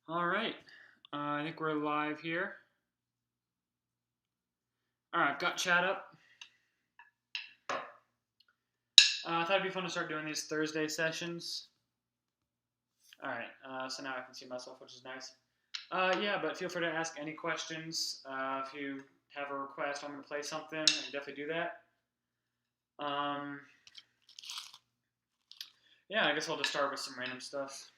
All right, I think we're live here. All right, got chat up. I thought it'd be fun to start doing these Thursday sessions. All right, so now I can see myself, which is nice. Yeah, but feel free to ask any questions. If you have a request, I'm going to play something, I can definitely do that. Yeah, I guess I'll just start with some random stuff.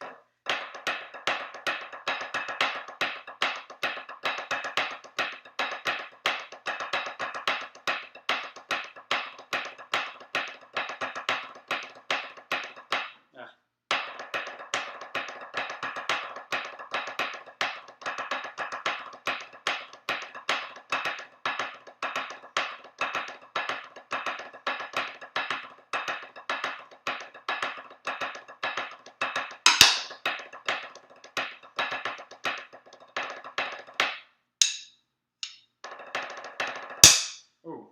Ooh.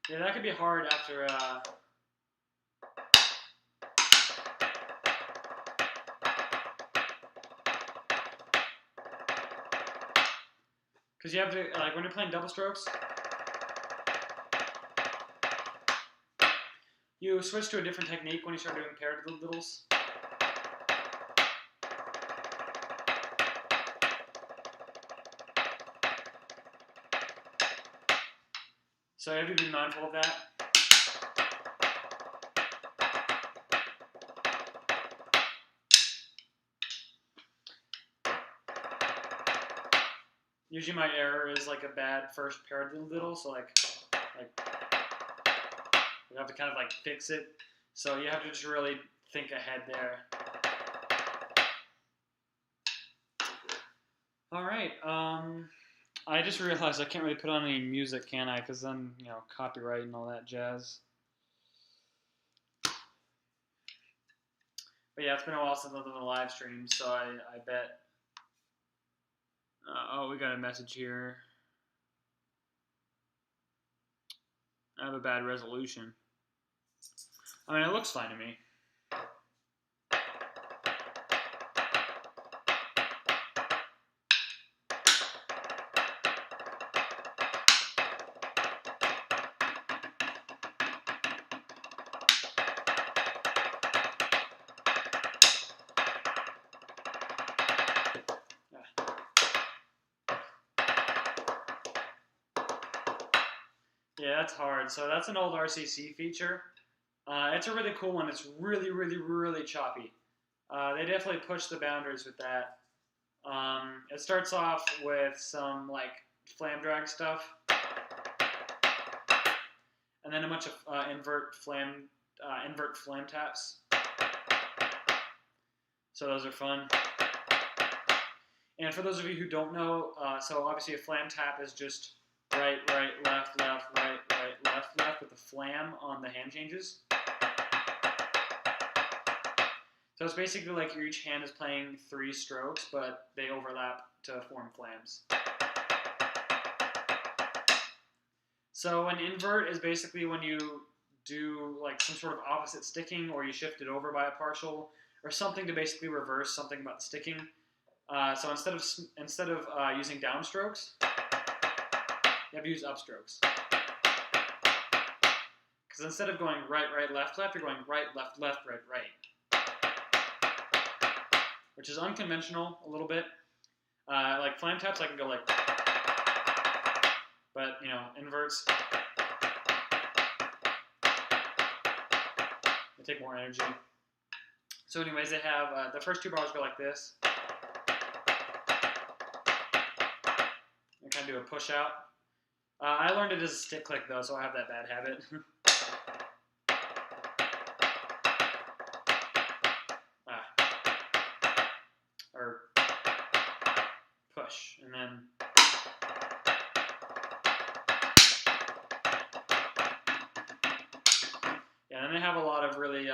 Yeah, that could be hard after, because you have to, like, when you're playing double strokes, you switch to a different technique when you start doing paired littles. So you have to be mindful of that. Usually my error is like a bad first paired little, so like you have to kind of like fix it. So you have to just really think ahead there. All right. I just realized I can't really put on any music, can I? Because then, copyright and all that jazz. But yeah, it's been a while since I've done a live stream, so I bet. Oh, we got a message here. I have a bad resolution. I mean, it looks fine to me. Yeah, that's hard. So that's an old RCC feature. It's a really cool one. It's really, really, really choppy. They definitely push the boundaries with that. It starts off with some like flam drag stuff, and then a bunch of invert flam taps. So those are fun. And for those of you who don't know, so obviously a flam tap is just right, right, left, left, right, right, left, left with the flam on the hand changes. So it's basically like each hand is playing 3 strokes, but they overlap to form flams. So an invert is basically when you do like some sort of opposite sticking, or you shift it over by a partial, or something to basically reverse something about the sticking. So instead of using downstrokes, you have to use upstrokes. Because instead of going right, right, left, left, you're going right, left, left, right, right. Which is unconventional a little bit. Like flam taps, I can go like, but inverts, they take more energy. So anyways, they have, the first 2 bars go like this. And kind of do a push out. I learned it as a stick click though, so I have that bad habit. Or push, and then yeah, and then they have a lot of really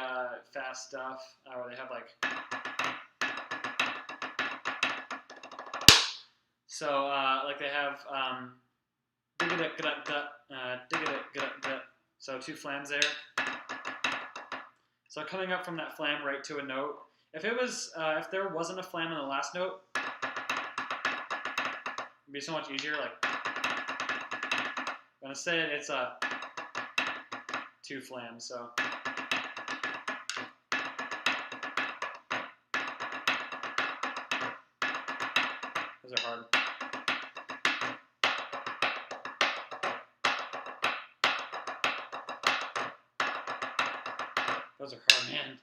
fast stuff where they have like, so like they have so 2 flams there. So coming up from that flam right to a note, if there wasn't a flam in the last note, it'd be so much easier. Like, but instead it's a 2 flams. So those are hard. Those are hard, man.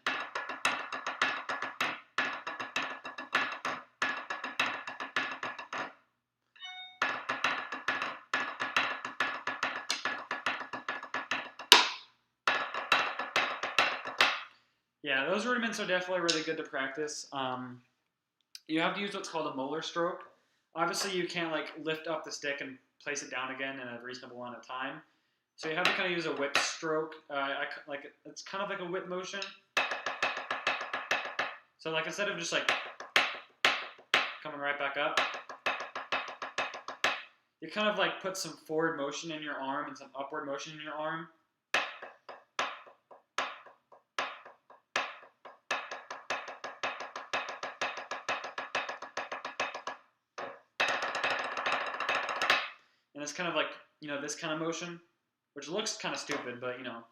Yeah, those rudiments are definitely really good to practice. You have to use what's called a molar stroke. Obviously, you can't like lift up the stick and place it down again in a reasonable amount of time. So you have to kind of use a whip stroke. Like it's kind of like a whip motion. So like instead of just like coming right back up, you kind of like put some forward motion in your arm and some upward motion in your arm. And it's kind of like, you know, this kind of motion, which looks kind of stupid, but you know.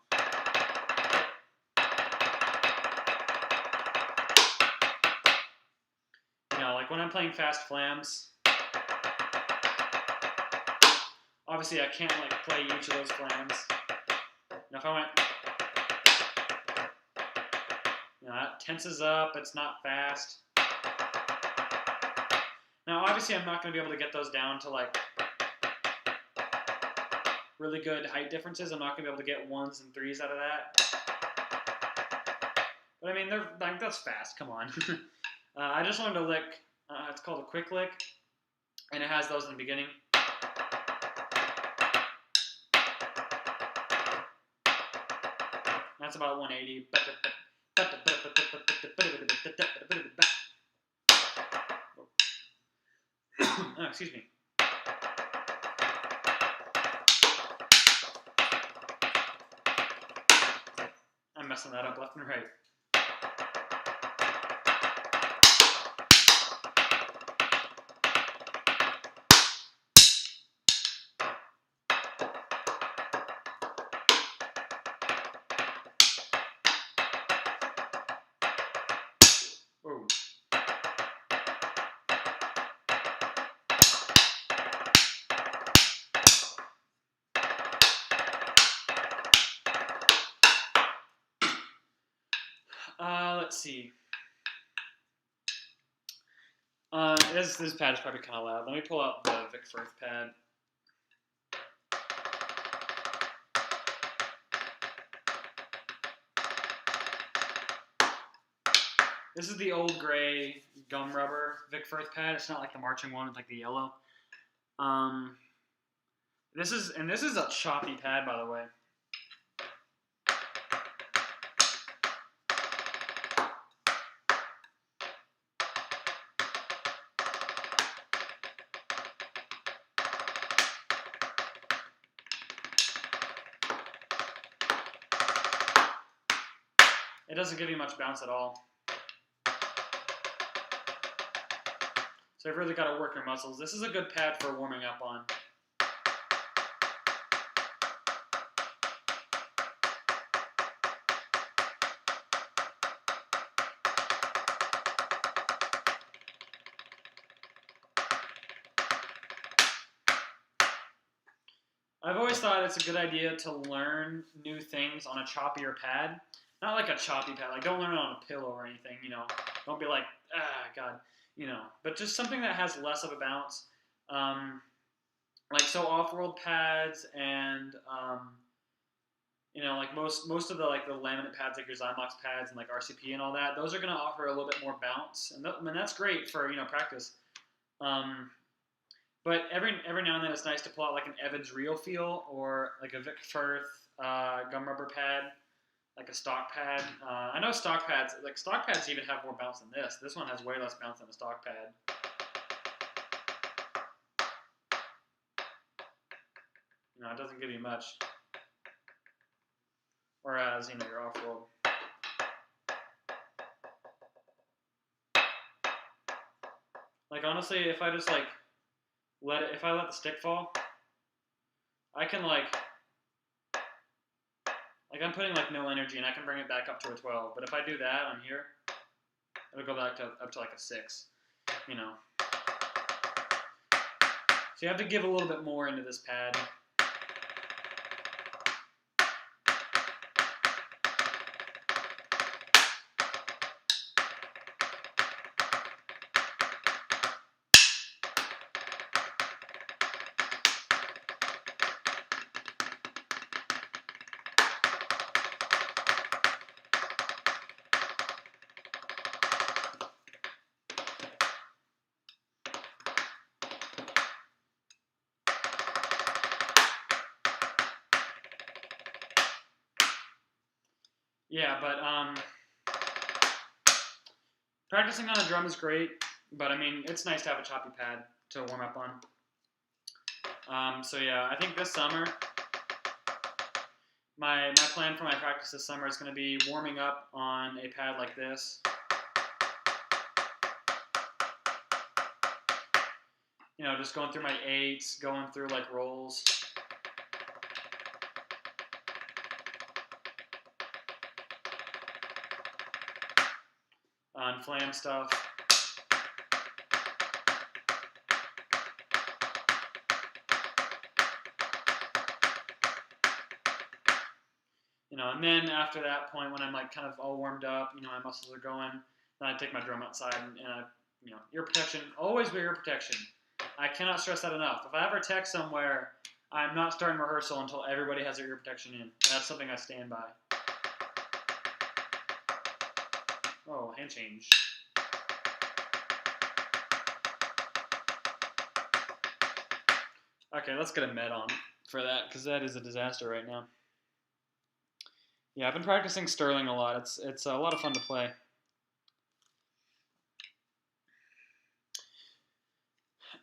You know, like when I'm playing fast flams, obviously I can't like play each of those flams. Now if I went, you know, that tenses up, it's not fast. Now obviously I'm not going to be able to get those down to like really good height differences. I'm not going to be able to get 1s and 3s out of that. But I mean, they're like, that's fast, come on. I just learned a lick, it's called a quick lick, and it has those in the beginning. That's about 180. Oh, excuse me. I'm messing that up left and right. Whoa. Let's see. This pad is probably kind of loud. Let me pull out the Vic Firth pad. This is the old gray gum rubber Vic Firth pad. It's not like the marching one. It's like the yellow. This is a Choppier pad, by the way. It doesn't give you much bounce at all. So you've really got to work your muscles. This is a good pad for warming up on. I've always thought it's a good idea to learn new things on a choppier pad. Not like a choppy pad. Like, don't learn it on a pillow or anything, you know. Don't be like, God, you know. But just something that has less of a bounce. Like, so off-world pads and, you know, like most of the, like, the laminate pads, like your Zymox pads and, like, RCP and all that, those are going to offer a little bit more bounce. And I mean, that's great for, you know, practice. But every now and then it's nice to pull out, like, an Evans Real Feel or, like, a Vic Firth gum rubber pad. Like a stock pad. I know stock pads even have more bounce than this. This one has way less bounce than a stock pad. You know, it doesn't give you much. Whereas, you know, your off-road. Like honestly, if I just like if I let the stick fall, I can like I'm putting like no energy and I can bring it back up to a 12. But if I do that on here, it'll go back to up to like a 6. You know. So you have to give a little bit more into this pad. Yeah, but practicing on a drum is great, but I mean, it's nice to have a choppy pad to warm up on. So yeah, I think this summer, my plan for my practice this summer is going to be warming up on a pad like this. You know, just going through my 8s, going through like rolls. On flam stuff. You know, and then after that point, when I'm like kind of all warmed up, you know, my muscles are going, then I take my drum outside and I, you know, ear protection. Always wear ear protection. I cannot stress that enough. If I ever tech somewhere, I'm not starting rehearsal until everybody has their ear protection in. That's something I stand by. Oh, hand change. Okay, let's get a med on for that, because that is a disaster right now. Yeah, I've been practicing Sterling a lot. It's a lot of fun to play.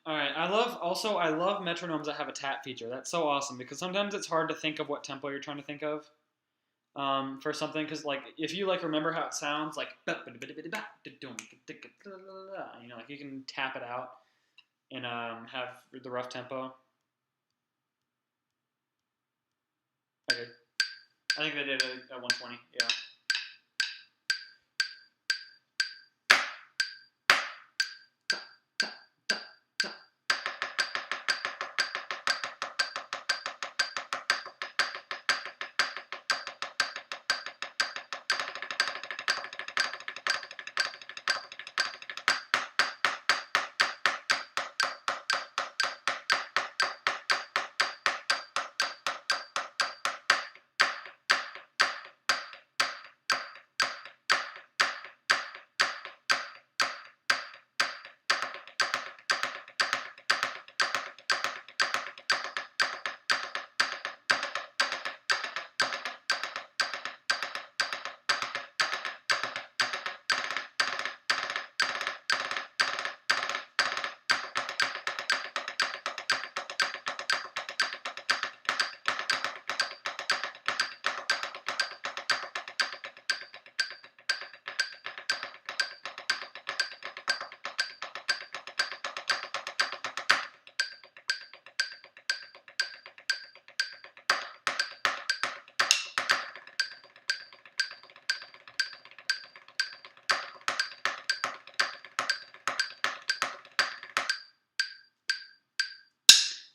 All right, I love metronomes that have a tap feature. That's so awesome, because sometimes it's hard to think of what tempo you're trying to think of for something, because like if you like remember how it sounds, like you know, like you can tap it out and have the rough tempo. Okay, I think they did it at 120. Yeah.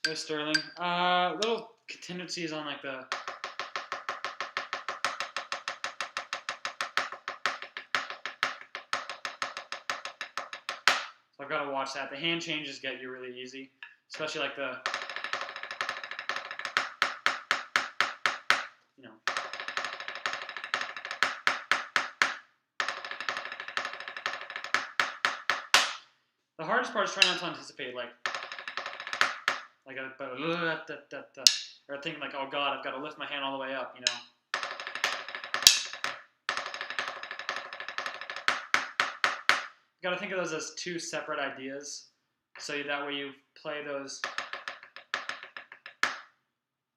There's Sterling. Little contingencies on like the. So I've got to watch that. The hand changes get you really easy, especially like the. You know. The hardest part is trying not to anticipate like or thinking like, oh god, I've got to lift my hand all the way up, you know. You got to think of those as two separate ideas, so that way you play those,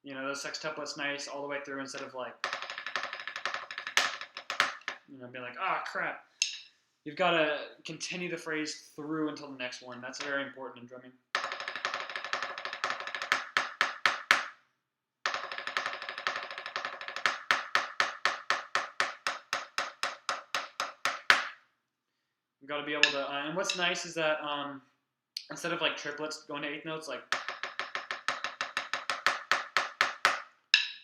you know, those sextuplets nice all the way through, instead of like, you know, being like, oh crap. you've got to continue the phrase through until the next one. That's very important in drumming. You've got to be able to, and what's nice is that instead of like triplets going to eighth notes, like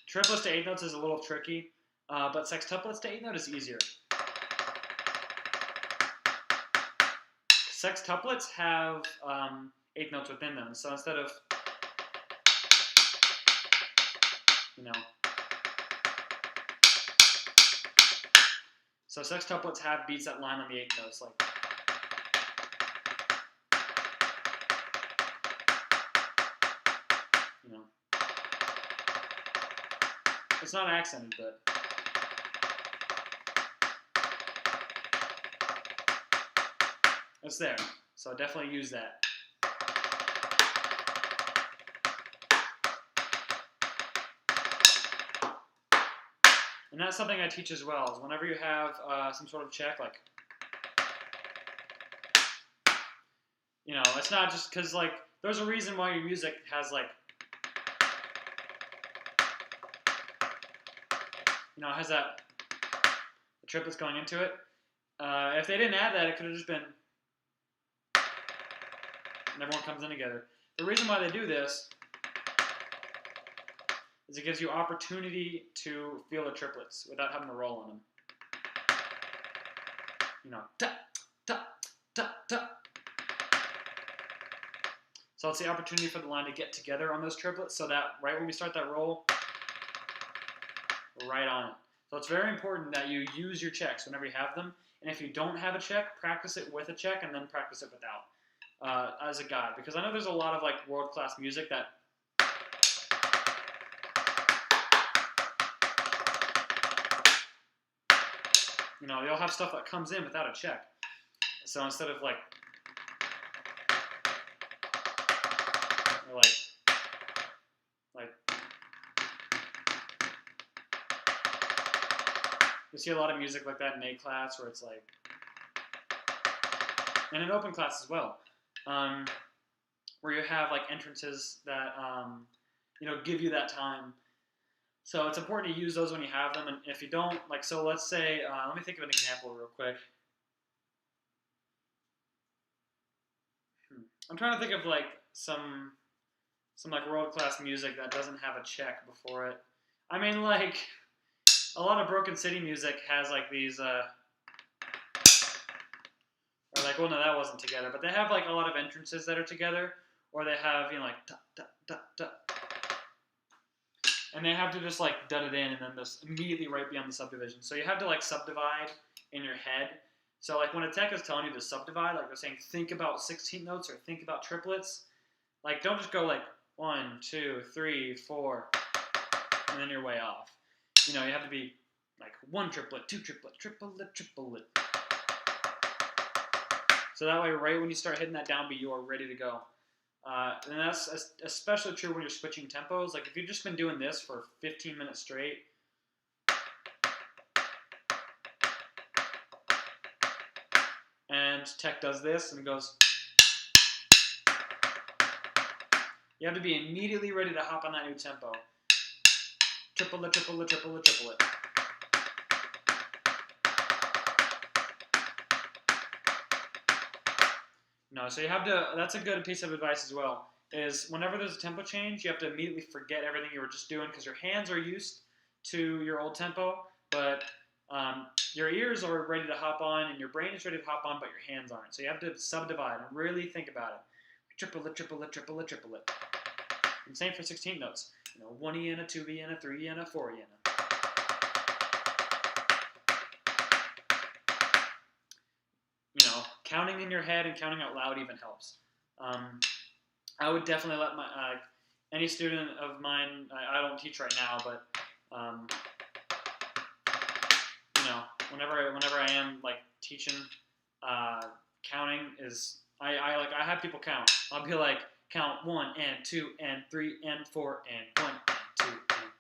triplets to eighth notes is a little tricky, but sextuplets to eighth note is easier. Sextuplets have eighth notes within them, so instead of, so sextuplets have beats that line on the eighth notes, like. It's not accented, but it's there. So definitely use that. And that's something I teach as well, is whenever you have some sort of check, like, it's not just because, like, there's a reason why your music has, like, has that the triplets going into it. If they didn't add that, it could have just been, and everyone comes in together. The reason why they do this is it gives you opportunity to feel the triplets without having to roll on them. Ta, ta, ta, ta. So it's the opportunity for the line to get together on those triplets so that right when we start that roll, we're right on it. So it's very important that you use your checks whenever you have them. And if you don't have a check, practice it with a check and then practice it without as a guide. Because I know there's a lot of like world-class music that they'll have stuff that comes in without a check. So instead of like you see a lot of music like that in A class where it's like, and in open class as well, where you have like entrances that give you that time. So it's important to use those when you have them, and if you don't, like, so let's say, let me think of an example real quick. I'm trying to think of like some like world-class music that doesn't have a check before it. I mean, like, a lot of Broken City music has like these, or like, well, no, that wasn't together, but they have like a lot of entrances that are together, or they have, like, da, da, da, da. And they have to just like dud it in and then just immediately right beyond the subdivision. So you have to like subdivide in your head. So like when a tech is telling you to subdivide, like they're saying think about 16th notes or think about triplets. Like don't just go like 1, 2, 3, 4, and then you're way off. You have to be like 1 triplet, 2 triplet, triplet, triplet. So that way, right when you start hitting that downbeat, you are ready to go. And that's especially true when you're switching tempos. Like if you've just been doing this for 15 minutes straight, and tech does this and goes, you have to be immediately ready to hop on that new tempo. Triplet, triplet, triplet, triplet. So you have to, that's a good piece of advice as well, is whenever there's a tempo change, you have to immediately forget everything you were just doing because your hands are used to your old tempo, but your ears are ready to hop on and your brain is ready to hop on, but your hands aren't. So you have to subdivide and really think about it. Triplet, triplet, triplet, triplet. And same for 16 notes. 1 Vienna, 2 Vienna, 3 Vienna, 4 Vienna. Counting in your head and counting out loud even helps. I would definitely let any student of mine, I don't teach right now, but whenever I am like teaching, counting is I have people count. I'll be like count 1 and 2 and 3 and 4 and 1 and 2 and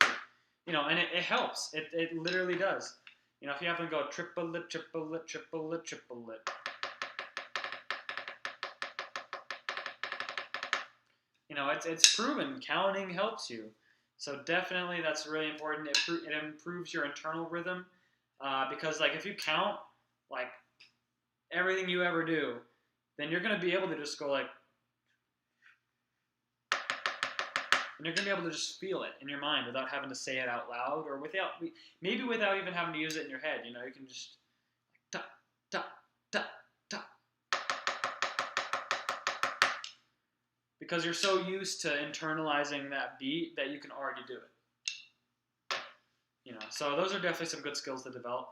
3. And it helps. It literally does. You know, if you have them go triplet, triplet, triplet, triplet. You know, it's proven counting helps you. So definitely that's really important. It improves your internal rhythm because like if you count like everything you ever do, then you're going to be able to just go like, and you're going to be able to just feel it in your mind without having to say it out loud or maybe without even having to use it in your head. You know, you can just ta, ta, ta, ta. Because you're so used to internalizing that beat that you can already do it. You know, so those are definitely some good skills to develop.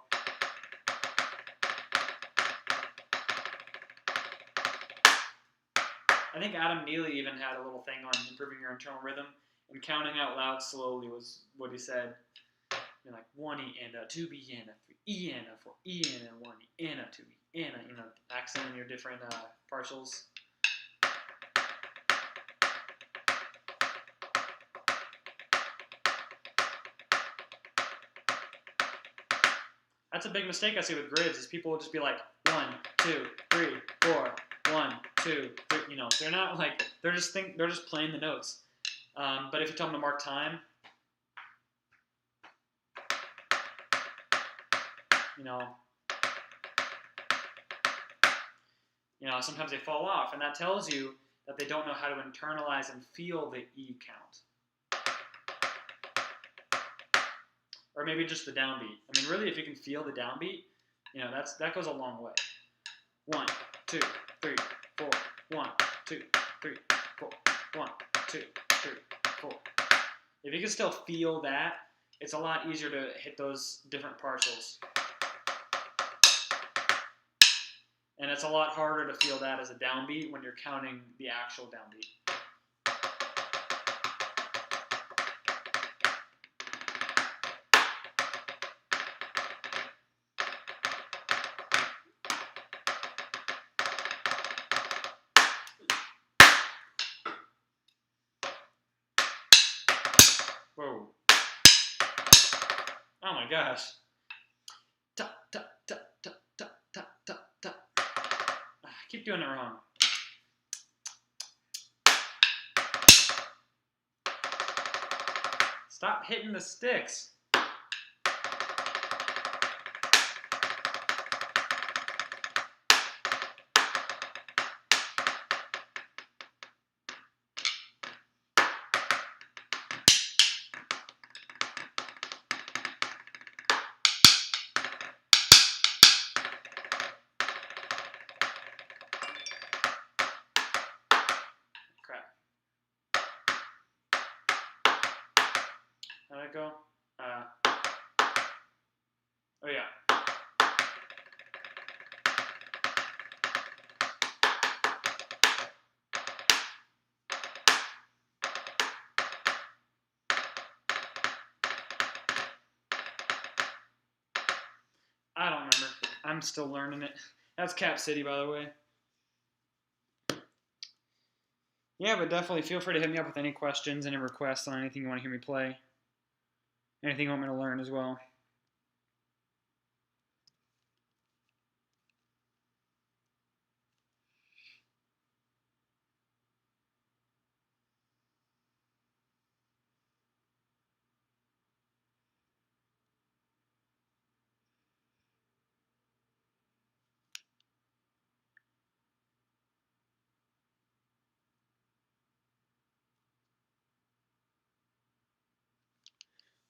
I think Adam Neely even had a little thing on improving your internal rhythm, and counting out loud slowly was what he said. You know, like 1 E and a 2 B and a 3 E and a 4 E and a 1 E and a 2 E and a, you know, accenting your different partials. That's a big mistake I see with grids is people will just be like 1, 2, 3, 4, 1, 2, 3. You know, they're not like they're just playing the notes. But if you tell them to mark time, you know, sometimes they fall off, and that tells you that they don't know how to internalize and feel the E count. Or maybe just the downbeat. I mean, really, if you can feel the downbeat, you know, that goes a long way. 1, 2, 3, 4, 1, 2, 3, 4, 1, 2, 3, 4. If you can still feel that, it's a lot easier to hit those different partials. And it's a lot harder to feel that as a downbeat when you're counting the actual downbeat. Whoa. Oh my gosh. Ta, ta, ta, ta, ta, ta, ta, ta. I keep doing it wrong. Stop hitting the sticks. How'd it go? Oh yeah. I don't remember. I'm still learning it. That's Cap City, by the way. Yeah, but definitely feel free to hit me up with any questions, any requests on anything you want to hear me play. Anything you want me to learn as well.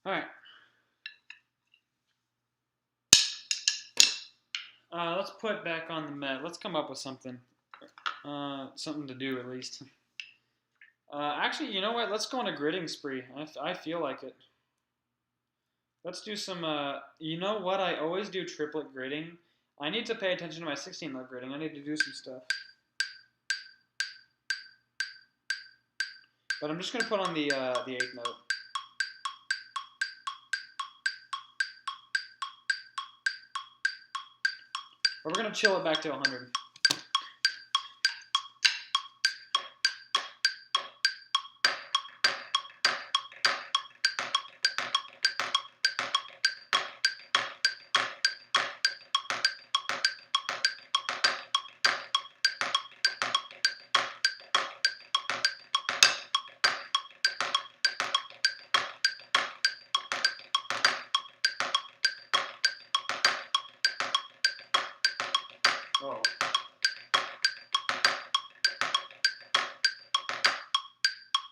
All right. Let's put back on the med. Let's come up with something. Something to do, at least. Actually, you know what? Let's go on a gridding spree. I feel like it. Let's do some, you know what? I always do triplet gridding. I need to pay attention to my 16-note gridding. I need to do some stuff. But I'm just going to put on the 8th note. But we're going to chill it back to 100. Whoa.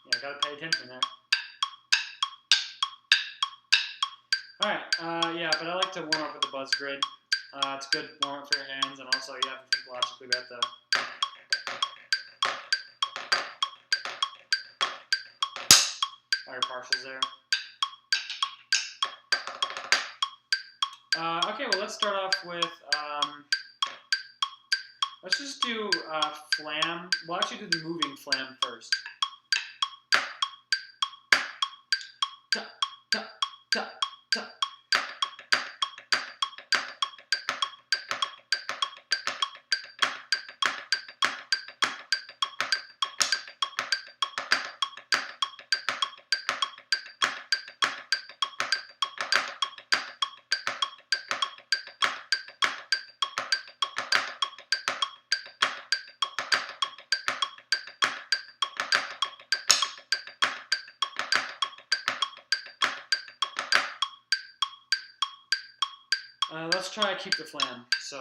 Yeah, I gotta pay attention there. Alright, yeah, but I like to warm up with the buzz grid. It's good warm up for your hands, and also you have to think logically about all your partials there. Okay, well, let's start off with, let's just do flam. We'll actually do the moving flam first. Ta, ta, ta, ta. Let's try to keep the flam. So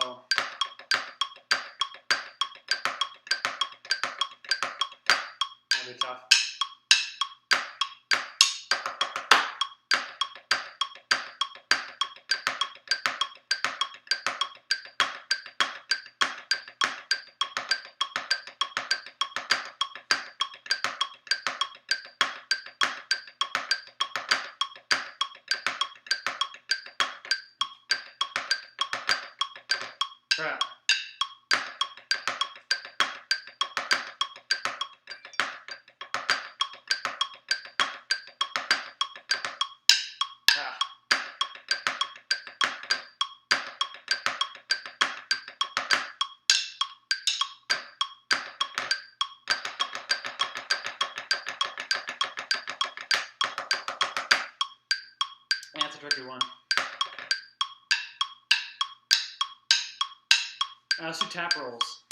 that'll be tough. Crap. Ah. That's a tricky one. Let's do tap rolls.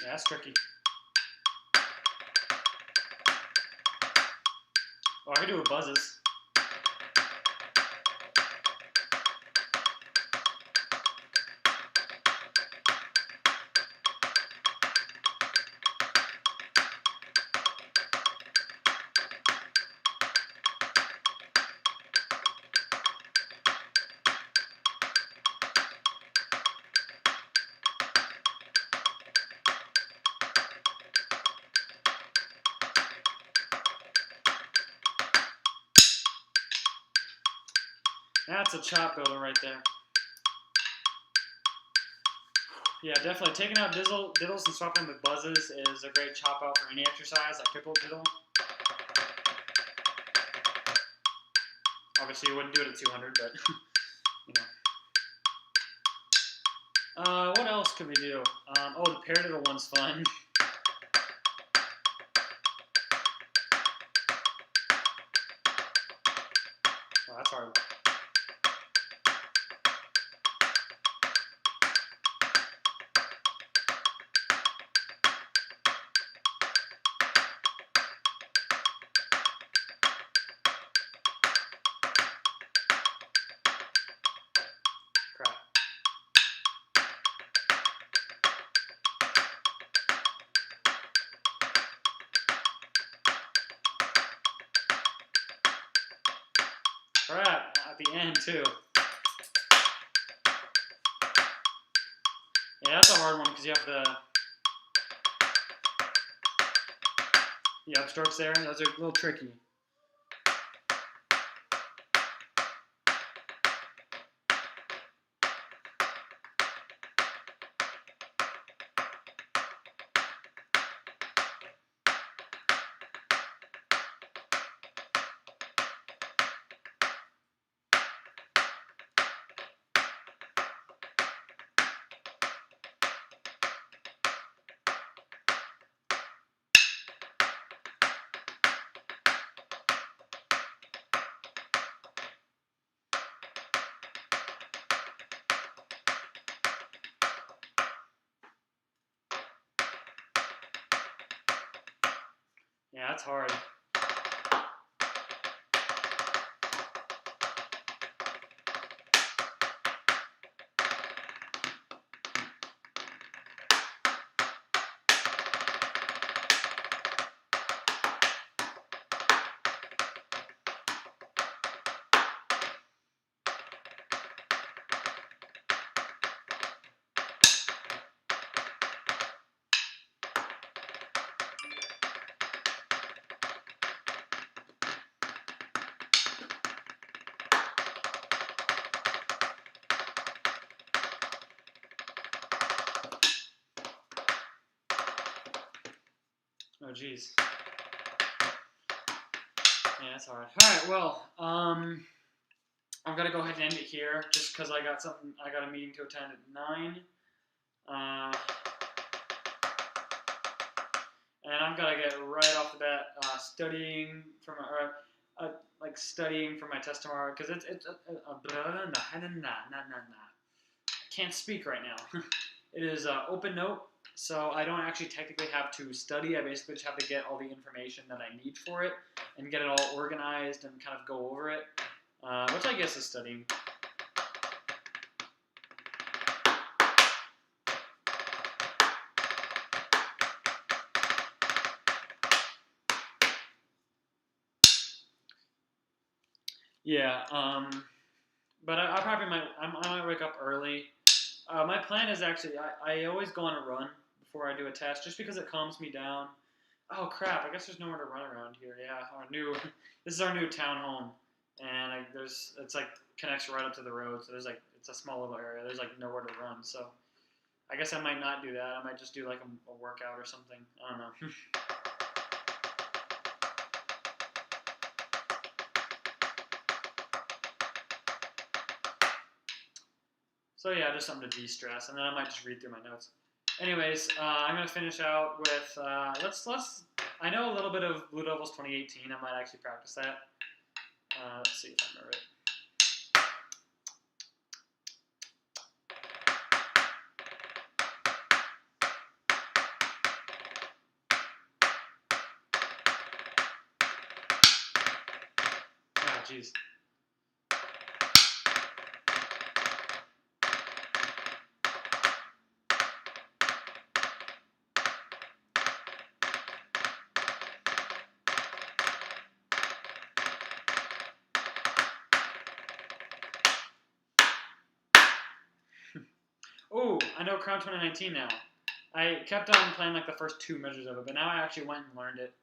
Yeah, that's tricky. Oh, I can do it with buzzes. That's a chop builder right there. Yeah, definitely. Taking out diddles and swapping them with buzzes is a great chop out for any exercise, like triple diddle. Obviously, you wouldn't do it at 200, but, you know. What else could we do? Oh, the paradiddle one's fun. Oh, that's hard. Crap. Crap, at the end, too. Yeah, that's a hard one because you have the upstrokes there. Those are a little tricky. Yeah, that's hard. Oh, geez. Yeah, that's hard. All right, well, I'm gonna go ahead and end it here, just because I got a meeting to attend at 9. And I'm gonna get right off the bat studying for my test tomorrow, because it's I can't speak right now. It is open note, so I don't actually technically have to study. I basically just have to get all the information that I need for it and get it all organized and kind of go over it, which I guess is studying. Yeah, but I probably I might wake up early. My plan is actually, I always go on a run before I do a test, just because it calms me down. Oh crap! I guess there's nowhere to run around here. Yeah, this is our new town home, and it's like connects right up to the road. So it's a small little area. There's like nowhere to run. So I guess I might not do that. I might just do like a workout or something. I don't know. So yeah, just something to de-stress, and then I might just read through my notes. Anyways, I'm gonna finish out with let's. I know a little bit of Blue Devils 2018. I might actually practice that. Let's see if I remember it. Oh, jeez. Oh, I know Crown 2019 now. I kept on playing like the first 2 measures of it, but now I actually went and learned it.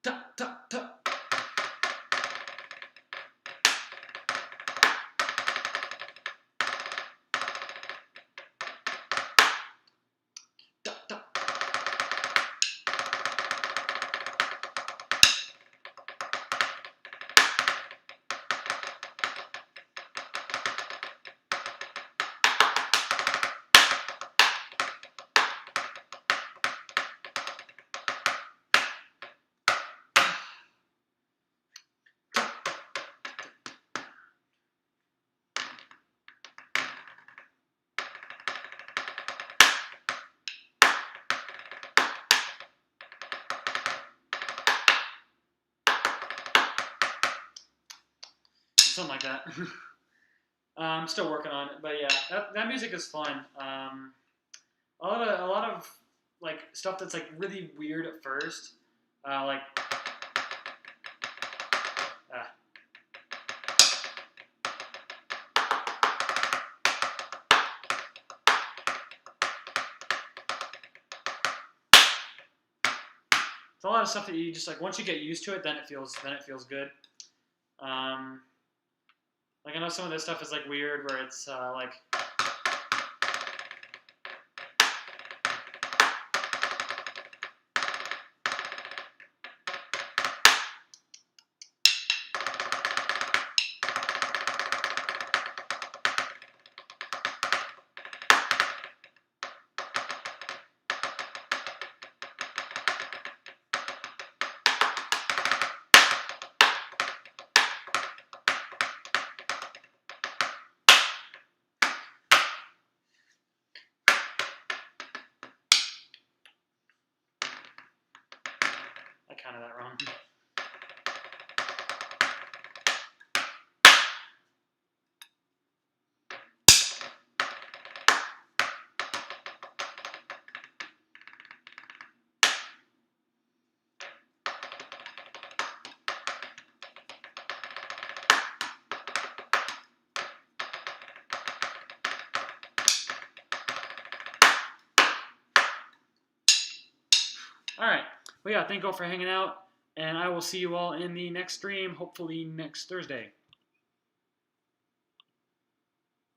Ta, ta, ta. Ta, ta. Something like that. I'm still working on it, but yeah, that music is fun. A lot of like stuff that's like really weird at first, like. It's a lot of stuff that you just like once you get used to it, then it feels good. Like I know some of this stuff is like weird, where it's like. counted that wrong. All right. Well, yeah, thank you all for hanging out, and I will see you all in the next stream, hopefully next Thursday.